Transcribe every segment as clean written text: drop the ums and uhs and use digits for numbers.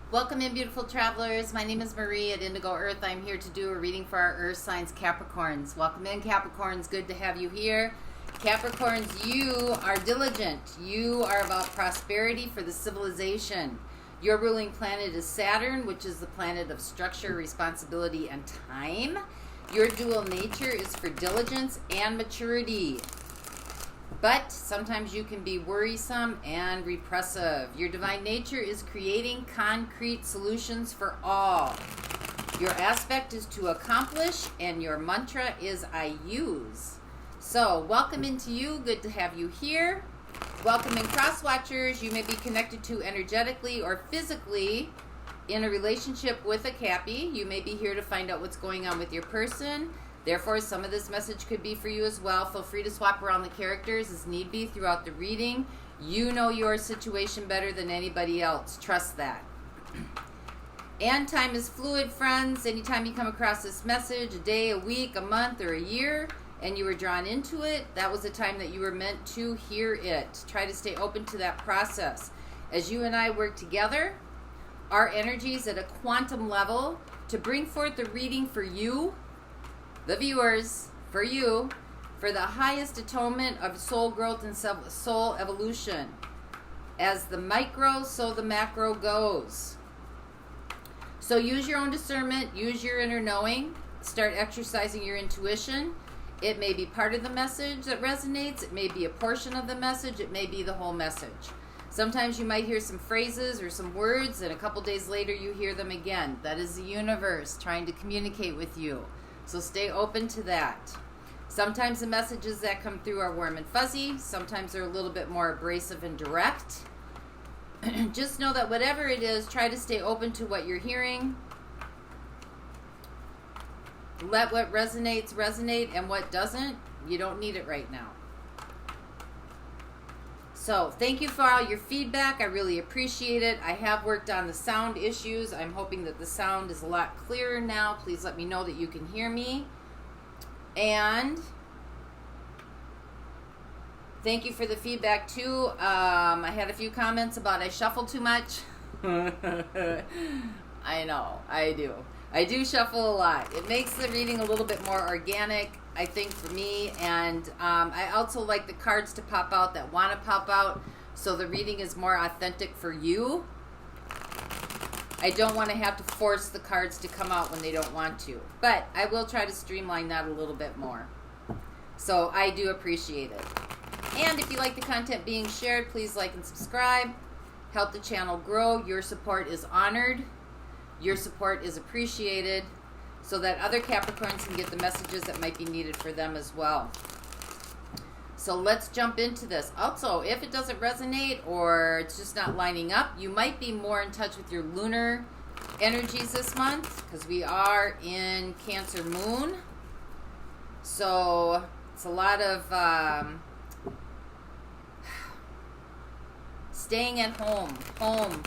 Welcome in, beautiful travelers. My name is Marie at Indigo Earth. I'm here to do a reading for our Earth signs, Capricorns. Welcome in, Capricorns. Good to have you here. Capricorns, you are diligent. You are about prosperity for the civilization. Your ruling planet is Saturn, which is the planet of structure, responsibility, and time. Your dual nature is for diligence and maturity. But sometimes you can be worrisome and repressive. Your divine nature is creating concrete solutions for all. Your aspect is to accomplish, and your mantra is I use. So, welcome into you. Good to have you here. Welcome in, cross watchers. You may be connected to energetically or physically in a relationship with a Cappy. You may be here to find out what's going on with your person. Therefore, some of this message could be for you as well. Feel free to swap around the characters as need be throughout the reading. You know your situation better than anybody else. Trust that. And time is fluid, friends. Anytime you come across this message, a day, a week, a month, or a year, and you were drawn into it, that was the time that you were meant to hear it. Try to stay open to that process. As you and I work together, our energies at a quantum level to bring forth the reading for you, the viewers, for you, for the highest atonement of soul growth and soul evolution. As the micro, so the macro goes. So use your own discernment, use your inner knowing, start exercising your intuition. It may be part of the message that resonates, it may be a portion of the message, it may be the whole message. Sometimes you might hear some phrases or some words, and a couple days later you hear them again. That is the universe trying to communicate with you. So stay open to that. Sometimes the messages that come through are warm and fuzzy. Sometimes they're a little bit more abrasive and direct. Just know that whatever it is, try to stay open to what you're hearing. Let what resonates resonate, and what doesn't, you don't need it right now. So thank you for all your feedback. I really appreciate it. I have worked on the sound issues. I'm hoping that the sound is a lot clearer now. Please let me know that you can hear me. And thank you for the feedback too. I had a few comments about I shuffle too much. I know, I do. I do shuffle a lot. It makes the reading a little bit more organic, I think, for me. And I also like the cards to pop out that want to pop out, so the reading is more authentic for you. I don't want to have to force the cards to come out when they don't want to. But I will try to streamline that a little bit more. So I do appreciate it. And if you like the content being shared, please like and subscribe. Help the channel grow. Your support is honored. Your support is appreciated, so that other Capricorns can get the messages that might be needed for them as well. So let's jump into this. Also, if it doesn't resonate or it's just not lining up, you might be more in touch with your lunar energies this month, because we are in Cancer Moon. So it's a lot of staying at home,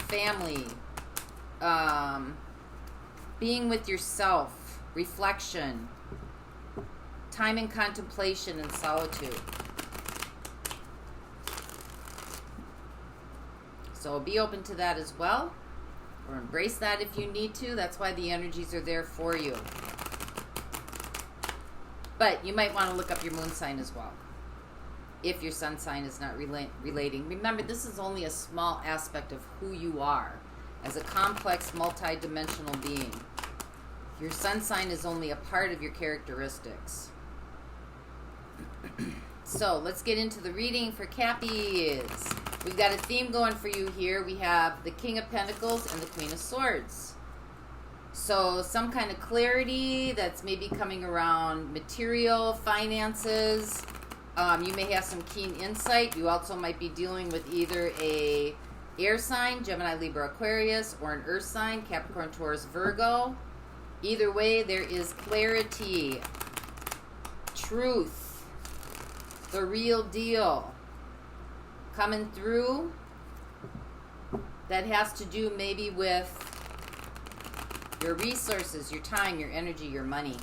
family, being with yourself, reflection, time in contemplation and solitude. So be open to that as well, or embrace that if you need to. That's why the energies are there for you. But you might want to look up your moon sign as well, if your sun sign is not relating. Remember, this is only a small aspect of who you are as a complex, multi-dimensional being. Your sun sign is only a part of your characteristics. So let's get into the reading for Cappies. We've got a theme going for you here. We have the King of Pentacles and the Queen of Swords. So some kind of clarity that's maybe coming around material, finances. You may have some keen insight. You also might be dealing with either a air sign, Gemini, Libra, Aquarius, or an earth sign, Capricorn, Taurus, Virgo. Either way, there is clarity, truth, the real deal coming through that has to do maybe with your resources, your time, your energy, your money,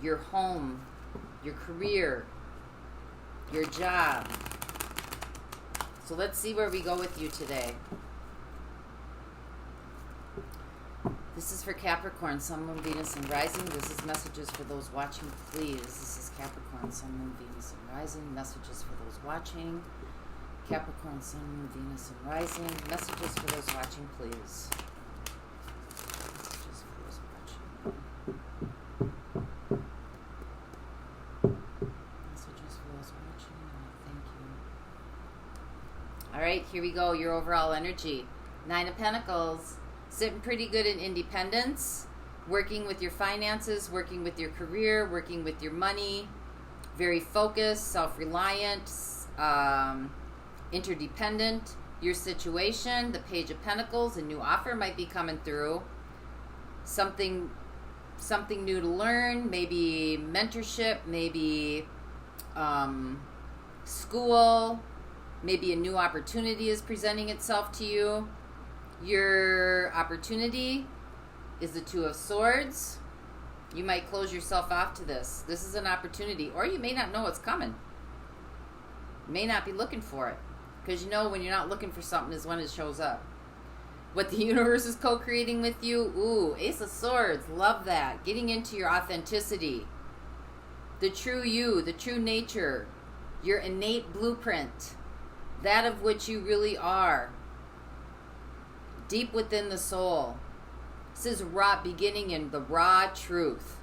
your home, your career, your job. So let's see where we go with you today. This is for Capricorn, Sun, Moon, Venus, and Rising. This is messages for those watching, please. This is Capricorn, Sun, Moon, Venus, and Rising. Messages for those watching. Capricorn, Sun, Moon, Venus, and Rising. Messages for those watching, please. Messages for those watching. Messages for those watching. Thank you. All right, here we go. Your overall energy. 9 of Pentacles. Sitting pretty good in independence, working with your finances, working with your career, working with your money, very focused, self-reliant, interdependent. Your situation, the Page of Pentacles, a new offer might be coming through. Something new to learn, maybe mentorship, maybe school, maybe a new opportunity is presenting itself to you. Your opportunity is the Two of Swords. You might close yourself off to this. This is an opportunity, or you may not know what's coming. You may not be looking for it, because you know when you're not looking for something is when it shows up. What the universe is co-creating with you. Ooh, Ace of Swords. Love that. Getting into your authenticity. The true you, the true nature. Your innate blueprint. That of which you really are. Deep within the soul. This is raw, beginning in the raw truth.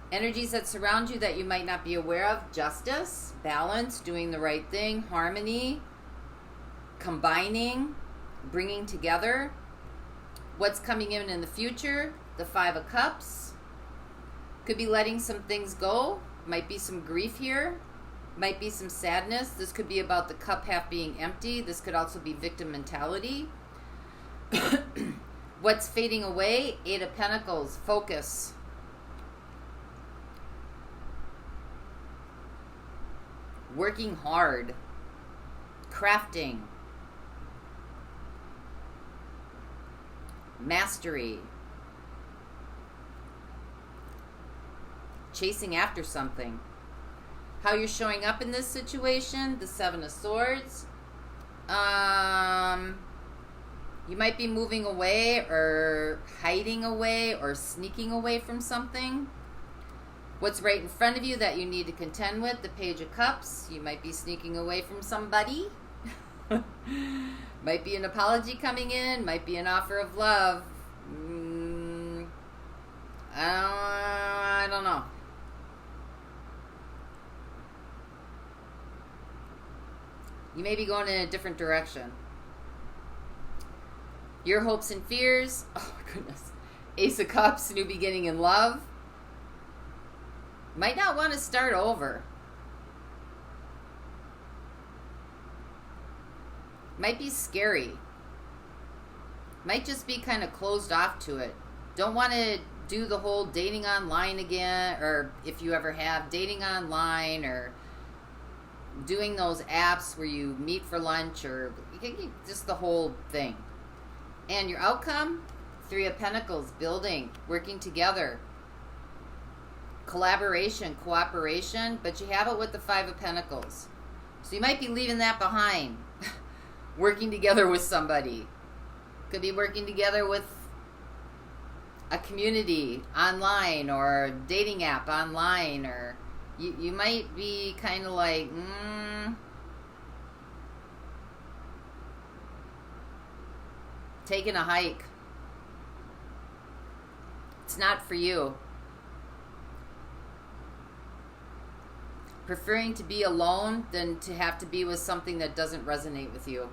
Energies that surround you that you might not be aware of. Justice, balance, doing the right thing, harmony, combining, bringing together. What's coming in the future? The Five of Cups. Could be letting some things go. Might be some grief here. Might be some sadness. This could be about the cup half being empty. This could also be victim mentality. What's fading away? 8 of Pentacles. Focus. Working hard. Crafting. Mastery. Chasing after something. How you're showing up in this situation? The 7 of Swords. You might be moving away or hiding away or sneaking away from something. What's right in front of you that you need to contend with? The Page of Cups. You might be sneaking away from somebody. Might be an apology coming in. Might be an offer of love. I don't know. You may be going in a different direction. Your hopes and fears. Oh my goodness. Ace of Cups, new beginning in love. Might not want to start over. Might be scary. Might just be kind of closed off to it. Don't want to do the whole dating online again, or if you ever have dating online, or doing those apps where you meet for lunch, or just the whole thing. And your outcome, 3 of Pentacles, building, working together, collaboration, cooperation, but you have it with the 5 of Pentacles. So you might be leaving that behind. Working together with somebody. Could be working together with a community online, or a dating app online, or you might be kind of like, taking a hike. It's not for you. Preferring to be alone than to have to be with something that doesn't resonate with you.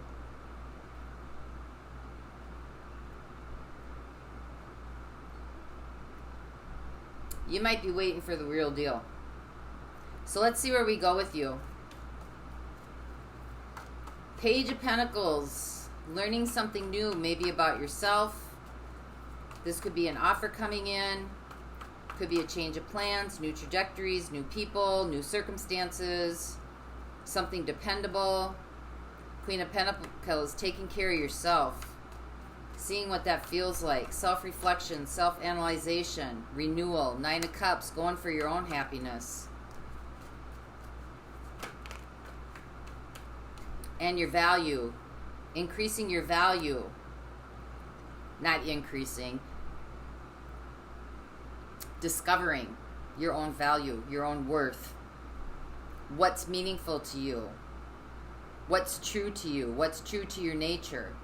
You might be waiting for the real deal. So let's see where we go with you. Page of Pentacles. Learning something new, maybe about yourself. This could be an offer coming in. Could be a change of plans, new trajectories, new people, new circumstances. Something dependable. Queen of Pentacles, taking care of yourself. Seeing what that feels like. Self-reflection, self-analyzation, renewal. 9 of Cups, going for your own happiness. And your value. Increasing your value. not increasing. Discovering your own value, your own worth. What's meaningful to you? What's true to you? What's true to your nature?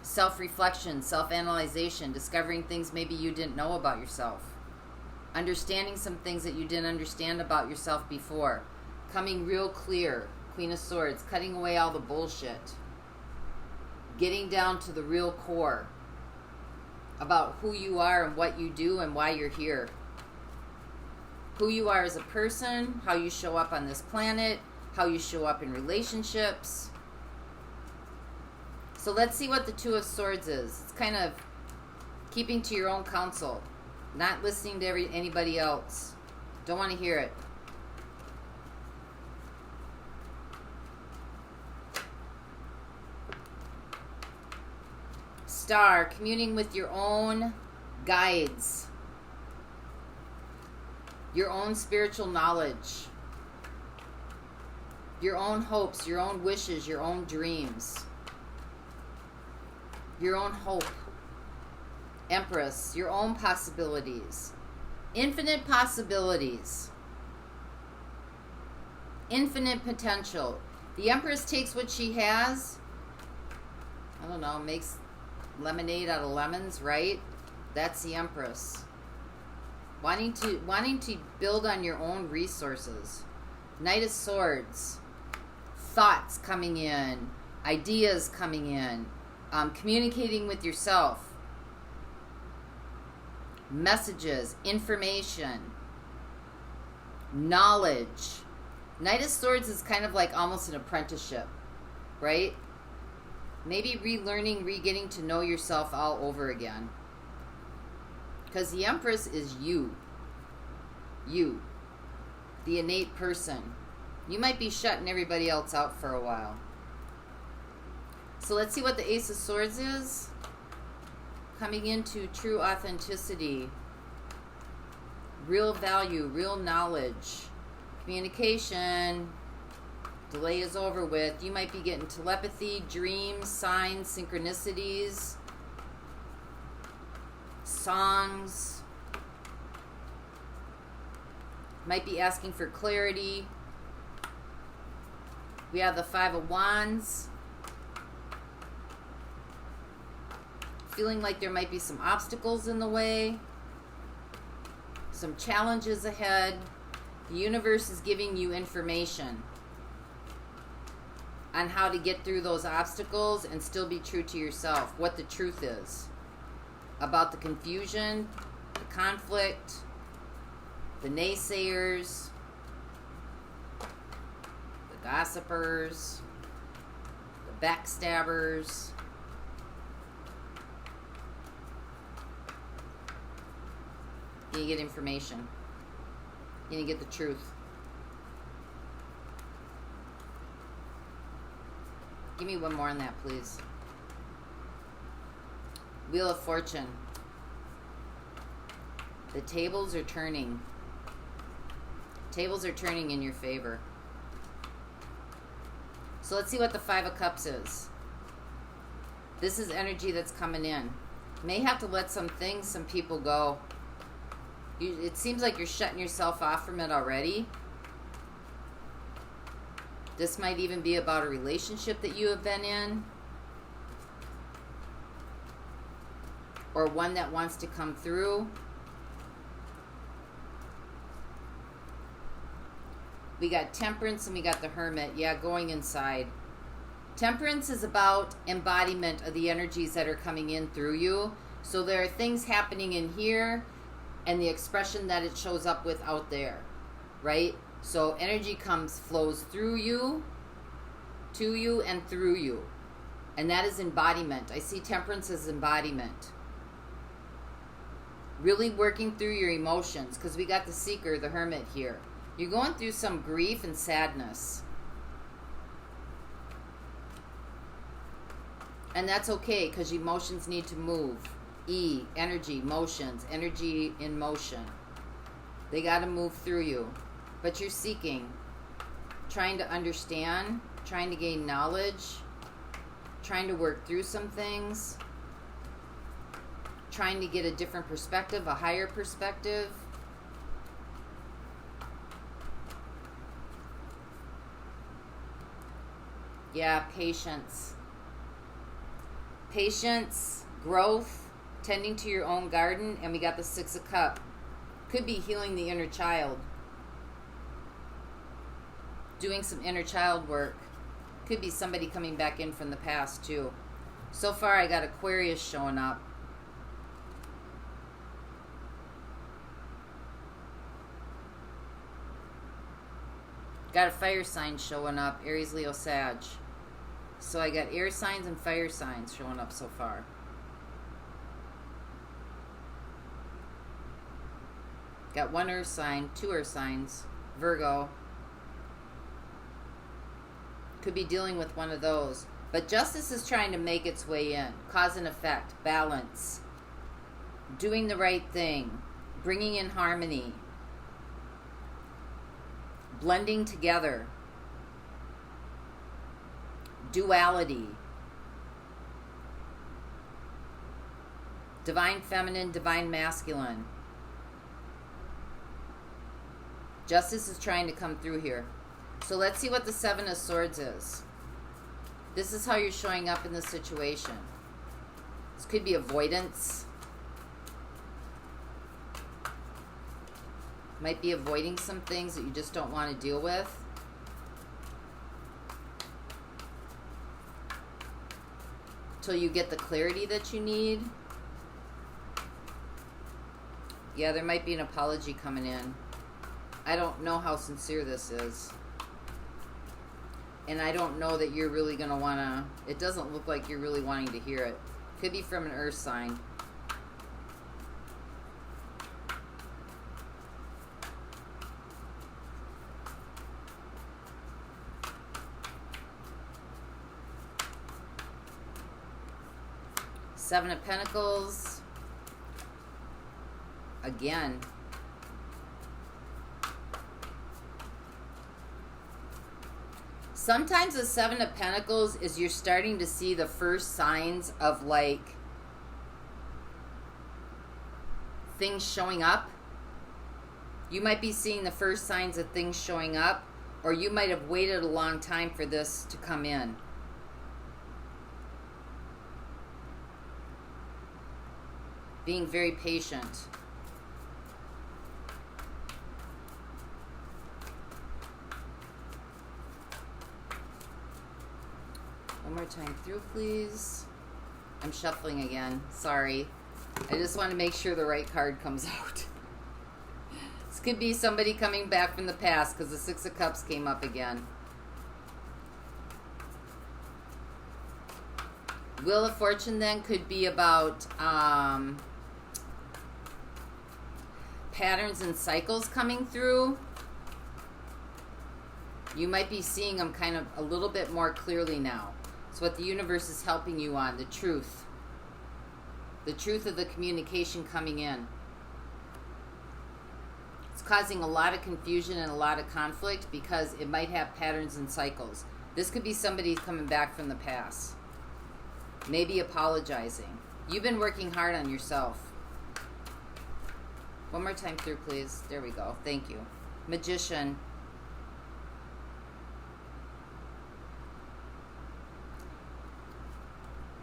Self-reflection, self-analyzation, discovering things maybe you didn't know about yourself. Understanding some things that you didn't understand about yourself before. Coming real clear, Queen of Swords, cutting away all the bullshit. Getting down to the real core about who you are and what you do and why you're here. Who you are as a person, how you show up on this planet, how you show up in relationships. So let's see what the Two of Swords is. It's kind of keeping to your own counsel, not listening to anybody else. Don't want to hear it. Star, communing with your own guides, your own spiritual knowledge, your own hopes, your own wishes, your own dreams, your own hope. Empress, your own possibilities. Infinite possibilities. Infinite potential. The Empress takes what she has, I don't know, makes lemonade out of lemons, right? That's the Empress. Wanting to build on your own resources. Knight of Swords. Thoughts coming in. Ideas coming in. Communicating with yourself. Messages. Information. Knowledge. Knight of Swords is kind of like almost an apprenticeship, right? Maybe relearning, getting to know yourself all over again. Because the Empress is you. You. The innate person. You might be shutting everybody else out for a while. So let's see what the Ace of Swords is. Coming into true authenticity. Real value, real knowledge. Communication. Delay is over with. You might be getting telepathy, dreams, signs, synchronicities, songs. Might be asking for clarity. We have the Five of Wands. Feeling like there might be some obstacles in the way. Some challenges ahead. The universe is giving you information on how to get through those obstacles and still be true to yourself. What the truth is about the confusion, the conflict, the naysayers, the gossipers, the backstabbers. You need to get information. You need to get the truth. Give me one more on that, please. Wheel of Fortune. The tables are turning. Tables are turning in your favor. So let's see what the Five of Cups is. This is energy that's coming in. You may have to let some things, some people go. It seems like you're shutting yourself off from it already. This might even be about a relationship that you have been in. Or one that wants to come through. We got Temperance and we got the Hermit. Yeah, going inside. Temperance is about embodiment of the energies that are coming in through you. So there are things happening in here and the expression that it shows up with out there, right? So energy flows through you, to you, and through you. And that is embodiment. I see Temperance as embodiment. Really working through your emotions, because we got the Seeker, the Hermit here. You're going through some grief and sadness. And that's okay, because emotions need to move. Energy, motions, energy in motion. They got to move through you. But you're seeking, trying to understand, trying to gain knowledge, trying to work through some things. trying to get a different perspective, a higher perspective. Yeah, patience. Patience, growth, tending to your own garden, and we got the Six of Cups. Could be healing the inner child. Doing some inner child work. Could be somebody coming back in from the past too. So far I got Aquarius showing up. Got a fire sign showing up, Aries, Leo, Sag. So I got air signs and fire signs showing up so far. Got one earth sign, two earth signs, Virgo. Could be dealing with one of those. But justice is trying to make its way in. Cause and effect, balance, doing the right thing, bringing in harmony, blending together, duality, divine feminine, divine masculine. Justice is trying to come through here. So let's see what the Seven of Swords is. This is how you're showing up in this situation. This could be avoidance. Might be avoiding some things that you just don't want to deal with. Till you get the clarity that you need. Yeah, there might be an apology coming in. I don't know how sincere this is. And I don't know that you're really going to want to... It doesn't look like you're really wanting to hear it. Could be from an earth sign. Seven of Pentacles. Again. Sometimes the Seven of Pentacles is you're starting to see the first signs of like things showing up. You might be seeing the first signs of things showing up, or you might have waited a long time for this to come in. Being very patient. One more time through, please. I'm shuffling again. Sorry. I just want to make sure the right card comes out. This could be somebody coming back from the past because the Six of Cups came up again. Wheel of Fortune then could be about patterns and cycles coming through. You might be seeing them kind of a little bit more clearly now. It's what the universe is helping you on, the truth. The truth of the communication coming in. It's causing a lot of confusion and a lot of conflict because it might have patterns and cycles. This could be somebody coming back from the past. Maybe apologizing. You've been working hard on yourself. One more time through, please. There we go. Thank you. Magician.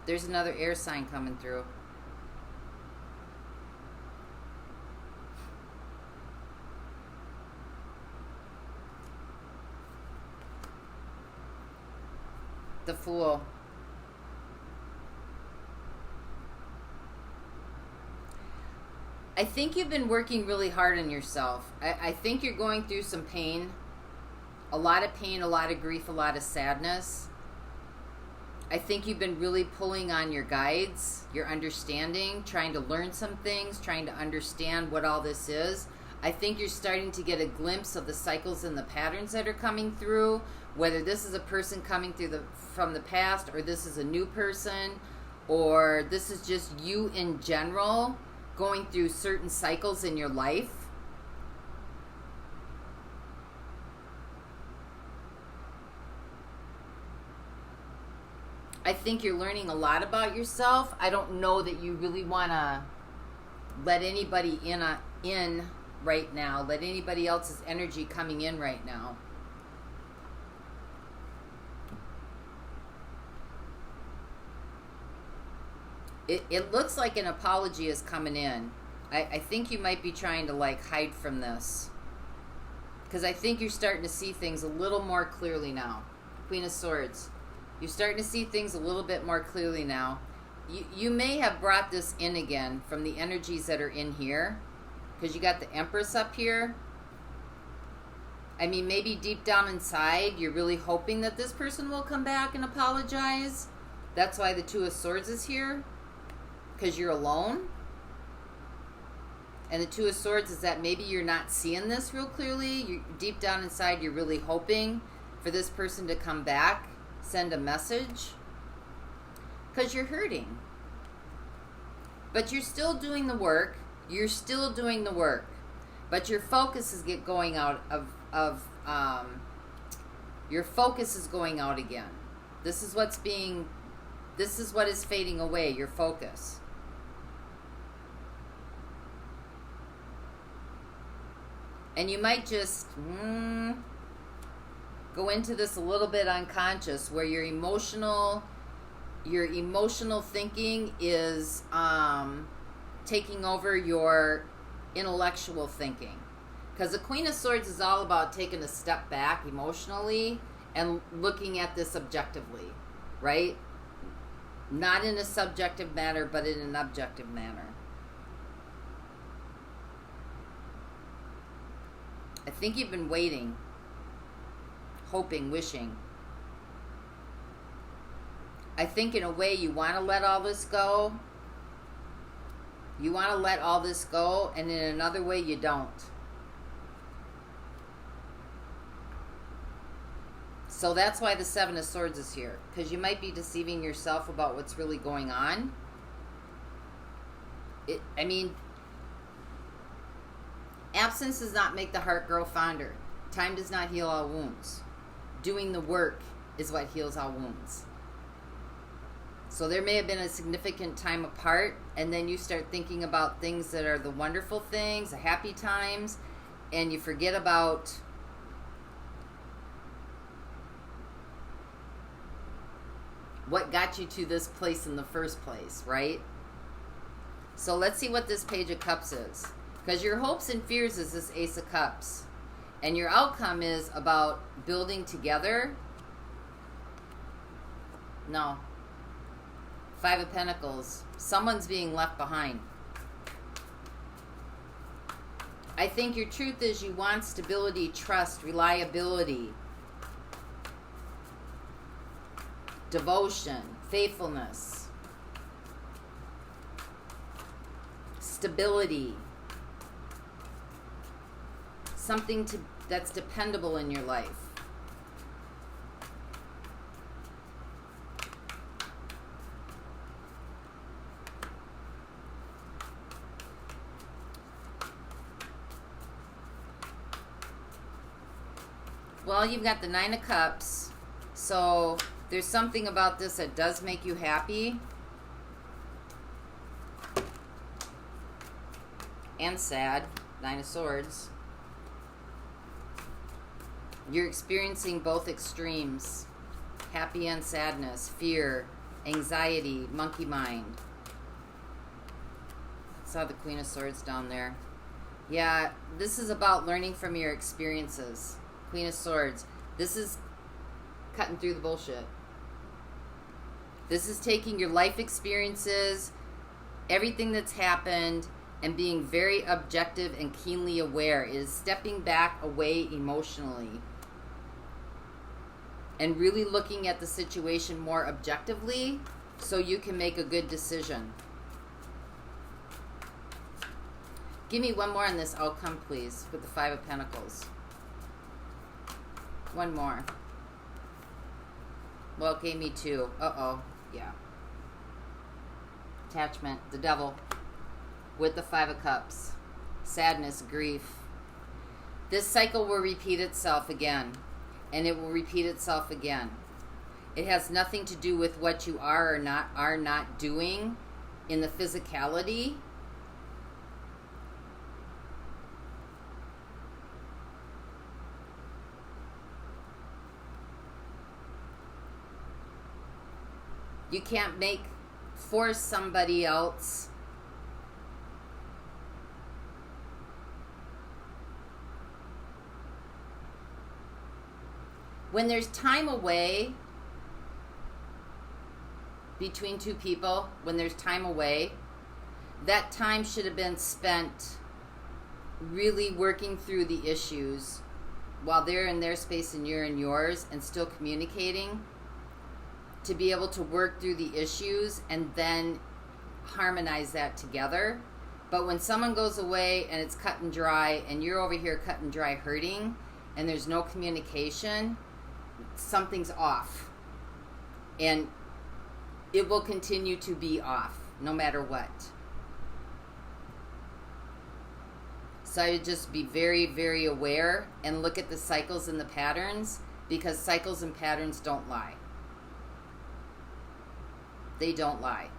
There's another air sign coming through. The Fool. I think you've been working really hard on yourself. I think you're going through some pain. A lot of pain, a lot of grief, a lot of sadness. I think you've been really pulling on your guides, your understanding, trying to learn some things, trying to understand what all this is. I think you're starting to get a glimpse of the cycles and the patterns that are coming through, whether this is a person coming through from the past, or this is a new person, or this is just you in general going through certain cycles in your life. I think you're learning a lot about yourself. I don't know that you really want to let anybody in right now. Let anybody else's energy coming in right now. It looks like an apology is coming in. I think you might be trying to like hide from this. Because I think you're starting to see things a little more clearly now. Queen of Swords. You're starting to see things a little bit more clearly now. You may have brought this in again from the energies that are in here. Because you got the Empress up here. I mean, maybe deep down inside, you're really hoping that this person will come back and apologize. That's why the Two of Swords is here. Because you're alone. And the Two of Swords is that maybe you're not seeing this real clearly. Deep down inside, you're really hoping for this person to come back, send a message. Because you're hurting. But you're still doing the work. You're still doing the work. But your focus is going out your focus is going out again. This is what is fading away, your focus. And you might just go into this a little bit unconscious, where your emotional thinking is taking over your intellectual thinking. Because the Queen of Swords is all about taking a step back emotionally and looking at this objectively, right? Not in a subjective manner, but in an objective manner. I think you've been waiting, hoping, wishing. I think in a way you want to let all this go. You want to let all this go, and in another way you don't. So that's why the Seven of Swords is here. Because you might be deceiving yourself about what's really going on. Absence does not make the heart grow fonder. Time does not heal all wounds. Doing the work is what heals all wounds. So there may have been a significant time apart, and then you start thinking about things that are the wonderful things, the happy times, and you forget about what got you to this place in the first place, right? So let's see what this Page of Cups is. Because your hopes and fears is this Ace of Cups. And your outcome is about building together. No. Five of Pentacles. Someone's being left behind. I think your truth is you want stability, trust, reliability, devotion, faithfulness, stability. Something that's dependable in your life. Well, you've got the Nine of Cups, so there's something about this that does make you happy and sad. Nine of Swords. You're experiencing both extremes. Happy and sadness, fear, anxiety, monkey mind. Saw the Queen of Swords down there. Yeah, this is about learning from your experiences. Queen of Swords. This is cutting through the bullshit. This is taking your life experiences, everything that's happened, and being very objective and keenly aware. It is stepping back away emotionally and really looking at the situation more objectively so you can make a good decision. Give me one more on this outcome, please, with the Five of Pentacles. One more. Well, it gave me two. Uh-oh. Yeah. Attachment. The Devil. With the Five of Cups. Sadness, grief. This cycle will repeat itself again. And it will repeat itself again. It has nothing to do with what you are not doing in the physicality. You can't force somebody else when there's time away between two people, when there's time away, that time should have been spent really working through the issues while they're in their space and you're in yours, and still communicating to be able to work through the issues and then harmonize that together. But when someone goes away and it's cut and dry, and you're over here cut and dry hurting, and there's no communication, something's off. And it will continue to be off no matter what. So I would just be very, very aware and look at the cycles and the patterns, because cycles and patterns don't lie. They don't lie.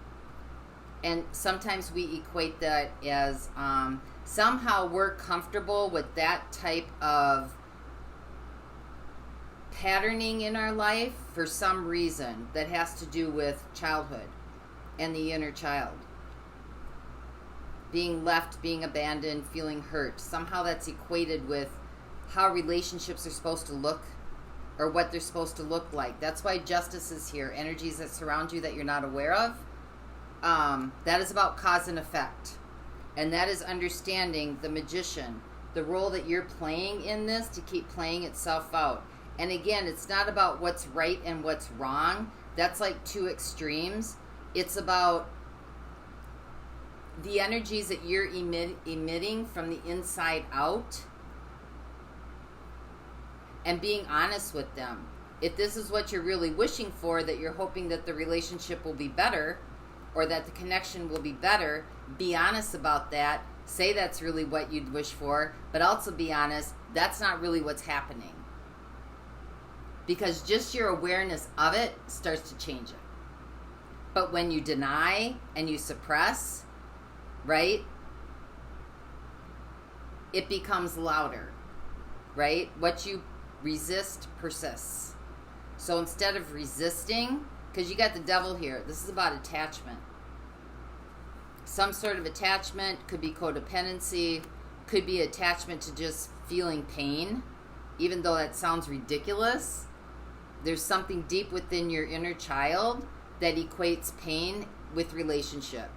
And sometimes we equate that as somehow we're comfortable with that type of patterning in our life for some reason that has to do with childhood and the inner child. Being left, being abandoned, feeling hurt. Somehow that's equated with how relationships are supposed to look, or what they're supposed to look like. That's why justice is here. Energies that surround you that you're not aware of. That is about cause and effect. And that is understanding the magician, the role that you're playing in this to keep playing itself out. And again, it's not about what's right and what's wrong. That's like two extremes. It's about the energies that you're emitting from the inside out, and being honest with them. If this is what you're really wishing for, that you're hoping that the relationship will be better, or that the connection will be better, be honest about that. Say that's really what you'd wish for, but also be honest, that's not really what's happening. Because just your awareness of it starts to change it. But when you deny and you suppress, right, it becomes louder, right? What you resist persists. So instead of resisting, because you got the devil here, this is about attachment. Some sort of attachment, could be codependency, could be attachment to just feeling pain, even though that sounds ridiculous. There's something deep within your inner child that equates pain with relationship.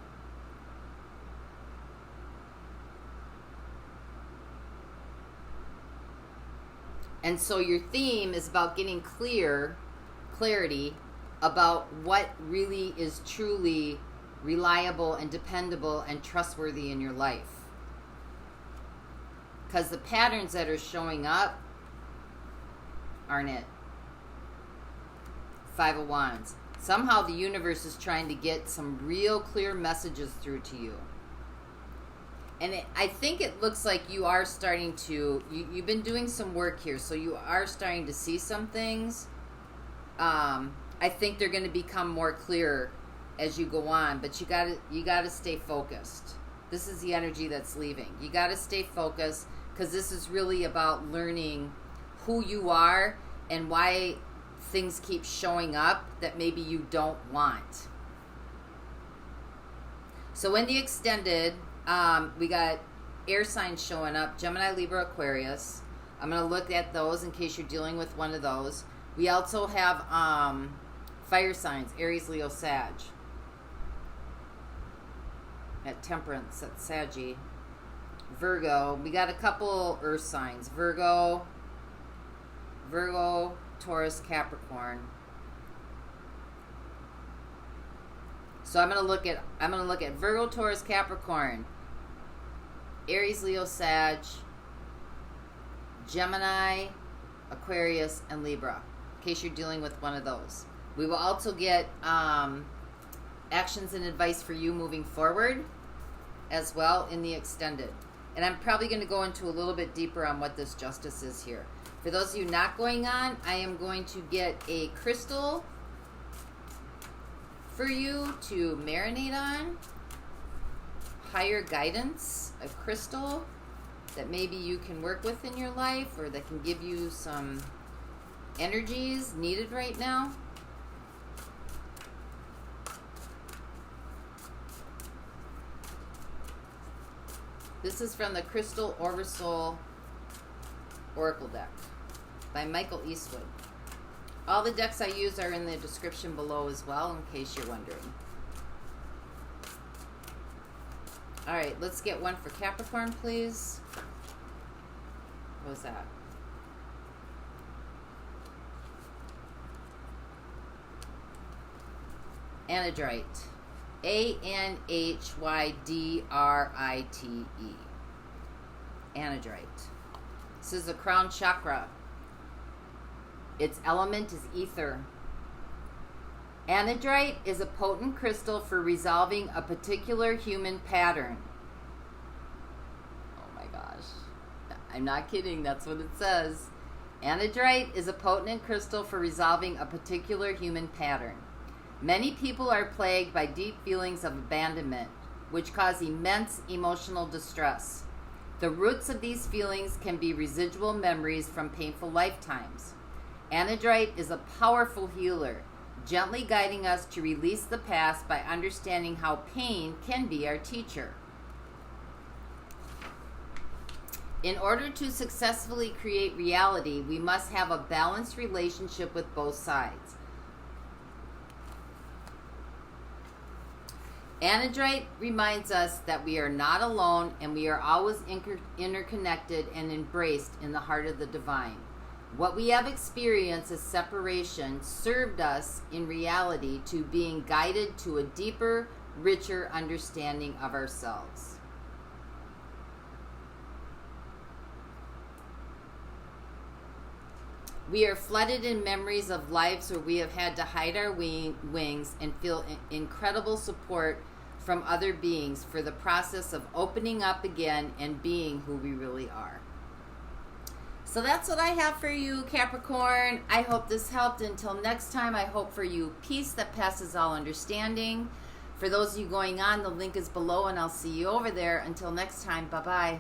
And so your theme is about getting clarity about what really is truly reliable and dependable and trustworthy in your life. Because the patterns that are showing up aren't it. Five of Wands. Somehow the universe is trying to get some real clear messages through to you. And I think it looks like you are starting to, you've been doing some work here, so you are starting to see some things. I think they're going to become more clear as you go on, but you gotta stay focused. This is the energy that's leaving. You gotta stay focused, because this is really about learning who you are and why things keep showing up that maybe you don't want. So in the extended, we got air signs showing up: Gemini, Libra, Aquarius. I'm going to look at those in case you're dealing with one of those. We also have fire signs: Aries, Leo, Sag. At Temperance, at Saggy. Virgo, we got a couple earth signs: Virgo, Taurus, Capricorn. So I'm gonna look at Virgo, Taurus, Capricorn, Aries, Leo, Sag, Gemini, Aquarius, and Libra, in case you're dealing with one of those. We will also get actions and advice for you moving forward as well in the extended. And I'm probably going to go into a little bit deeper on what this justice is here. For those of you not going on, I am going to get a crystal for you to marinate on. Higher guidance, a crystal that maybe you can work with in your life, or that can give you some energies needed right now. This is from the Crystal Oversoul Oracle deck by Michael Eastwood. All the decks I use are in the description below as well, in case you're wondering. All right, let's get one for Capricorn, please. What was that? Anhydrite. Anhydrite. Anhydrite. This is the crown chakra. Its element is ether. Anhydrite is a potent crystal for resolving a particular human pattern. Oh my gosh. I'm not kidding, that's what it says. Anhydrite is a potent crystal for resolving a particular human pattern. Many people are plagued by deep feelings of abandonment, which cause immense emotional distress. The roots of these feelings can be residual memories from painful lifetimes. Anhydrite is a powerful healer, gently guiding us to release the past by understanding how pain can be our teacher. In order to successfully create reality, we must have a balanced relationship with both sides. Anhydrite reminds us that we are not alone and we are always interconnected and embraced in the heart of the divine. What we have experienced as separation served us in reality to being guided to a deeper, richer understanding of ourselves. We are flooded in memories of lives where we have had to hide our wings and feel incredible support from other beings for the process of opening up again and being who we really are. So that's what I have for you, Capricorn. I hope this helped. Until next time, I hope for you peace that passes all understanding. For those of you going on, the link is below and I'll see you over there. Until next time, bye-bye.